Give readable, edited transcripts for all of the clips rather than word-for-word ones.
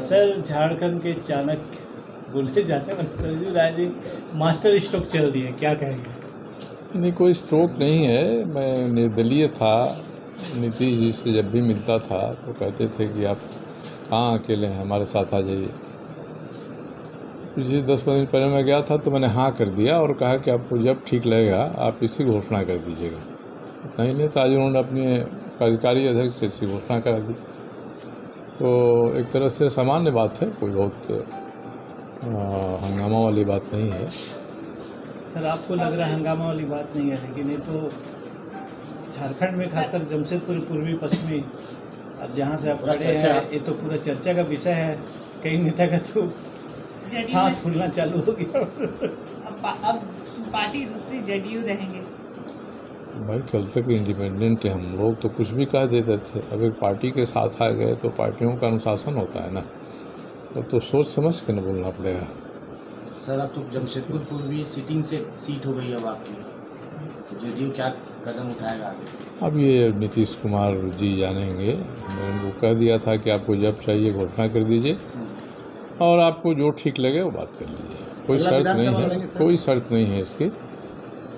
Sir, Jharkhand के चाणक्य बोले जाने वाले सरयू राय जी मास्टर स्ट्रोक चल दिए, क्या कहेंगे? नहीं, कोई स्ट्रोक नहीं है। मैं निर्दलीय था। नीतीश जी से जब भी मिलता था तो कहते थे कि आप कहाँ अकेले हैं, हमारे साथ आ जाइए। पिछले 10-15 दिन पहले मैं गया था तो मैंने हाँ कर दिया और कहा कि आपको जब ठीक लगेगा आप इसकी घोषणा कर दीजिएगा। नहीं तो आज उन्होंने अपने कार्यकारी अध्यक्ष से इसकी घोषणा करा दी। तो एक तरह से सामान्य बात है, कोई बहुत हंगामा वाली बात नहीं है। सर, आपको लग रहा है हंगामा वाली बात नहीं है, लेकिन ये तो झारखंड में खासकर जमशेदपुर पूर्वी पश्चिमी जहाँ से आप खड़े हैं, ये तो पूरा चर्चा का विषय है। कई नेता का तो सांस फूलना चालू हो गया। अब पार्टी दूसरी जेडीयू रहेंगे। भाई, कल तक इंडिपेंडेंट थे हम लोग, तो कुछ भी कह देते थे। अब एक पार्टी के साथ आ गए तो पार्टियों का अनुशासन होता है ना, तब तो सोच समझ के न बोलना पड़ेगा। सर, अब तो जमशेदपुर पूर्वी सीटिंग से सीट हो गई अब आपकी, तो जेडीयू क्या कदम उठाएगा आगे? अब ये नीतीश कुमार जी जानेंगे। मैंने उनको कह दिया था कि आपको जब चाहिए घोषणा कर दीजिए और आपको जो ठीक लगे वो बात कर लीजिए। कोई शर्त नहीं है, कोई शर्त नहीं है इसकी।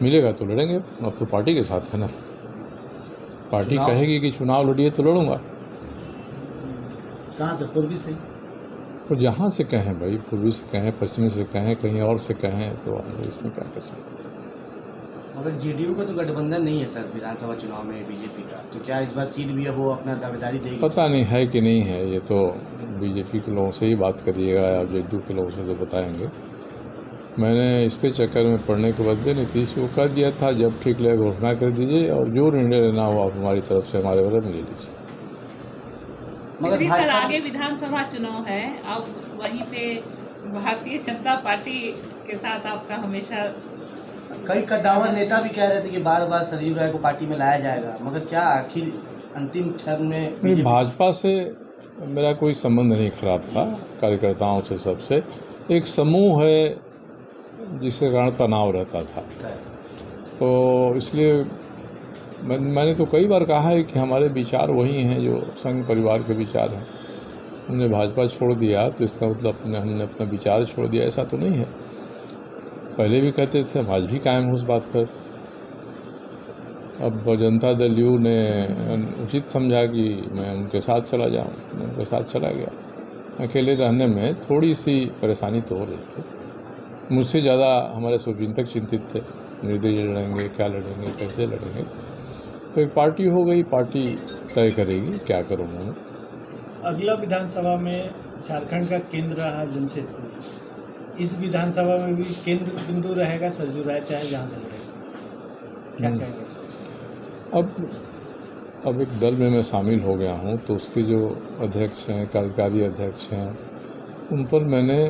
मिलेगा तो लड़ेंगे, अब तो पार्टी के साथ है ना। पार्टी कहेगी कि चुनाव लड़िए तो लड़ूंगा। कहाँ से? पूर्वी से? और जहाँ से कहें भाई, पूर्वी से कहें, पश्चिमी से कहें, कहीं और से कहें, तो हम लोग इसमें क्या कर सकते हैं। मगर जेडीयू का तो गठबंधन नहीं है सर विधानसभा चुनाव में बीजेपी का, तो क्या इस बार सीट भी है वो अपना दावेदारी देगी? पता नहीं है कि नहीं है, ये तो बीजेपी के लोगों से ही बात करिएगा या जेडीयू के लोगों से तो बताएंगे। मैंने इसके चक्कर में पढ़ने के बदले नीतीश को कह दिया था जब ठीक लगे घोषणा कर दीजिए और जो निर्णय लेना हो आप हमारी तरफ से हमारे बारे में ले लीजिए। मगर सर, आगे विधानसभा चुनाव है, अब वहीं पे भारतीय जनता पार्टी के साथ आपका हमेशा कई कद्दावर नेता भी कह रहे थे कि बार बार सरयू राय को पार्टी में लाया जाएगा, मगर क्या आखिर अंतिम क्षण में? भाजपा से मेरा कोई संबंध नहीं खराब था, कार्यकर्ताओं से सबसे। एक समूह है जिसके कारण तनाव रहता था, तो इसलिए मैंने तो कई बार कहा है कि हमारे विचार वही हैं जो संघ परिवार के विचार हैं। हमने भाजपा छोड़ दिया तो इसका मतलब हमने अपना विचार छोड़ दिया, ऐसा तो नहीं है। पहले भी कहते थे, हम आज भी कायम हूँ उस बात पर। अब जनता दल यू ने उचित समझा कि मैं उनके साथ चला जाऊँ, मैं उनके साथ चला गया। अकेले रहने में थोड़ी सी परेशानी तो हो रही थी। मुझसे ज़्यादा हमारे शुभचिंतक चिंतित थे, निर्दलीय लड़ेंगे, क्या लड़ेंगे, कैसे लड़ेंगे। तो एक पार्टी हो गई, पार्टी तय करेगी क्या करूँगा मैं। अगला विधानसभा में झारखंड का केंद्र रहा जमशेदपुर, इस विधानसभा में भी केंद्र बिंदु रहेगा सरयू राय, चाहे जहाँ से लड़ेगा, क्या कहेंगे? अब एक दल में मैं शामिल हो गया हूँ तो उसके जो अध्यक्ष हैं, कार्यकारी अध्यक्ष हैं, उन पर मैंने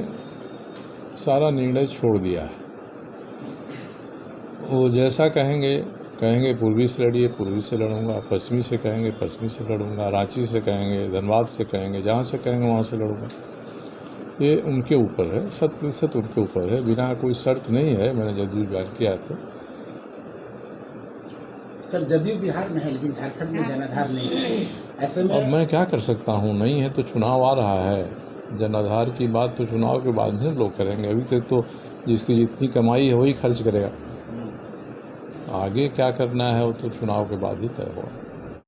सारा निर्णय छोड़ दिया है। वो जैसा कहेंगे पूर्वी से लड़िए, पूर्वी से लड़ूंगा। पश्चिमी से कहेंगे, पश्चिमी से लड़ूंगा। रांची से कहेंगे, धनबाद से कहेंगे, जहाँ से कहेंगे वहाँ से लड़ूंगा। ये उनके ऊपर है, 100% उनके ऊपर है, बिना कोई शर्त नहीं है। मैंने जदयू ज्वाइन किया तो सर, जदयू बिहार में है लेकिन झारखंड में जनाधार नहीं है, ऐसे में अब मैं क्या कर सकता हूँ? नहीं है तो चुनाव आ रहा है। जनाधार की बात तो चुनाव के बाद ही लोग करेंगे। अभी तक तो जिसकी जितनी कमाई है वही खर्च करेगा। आगे क्या करना है वो तो चुनाव के बाद ही तय होगा।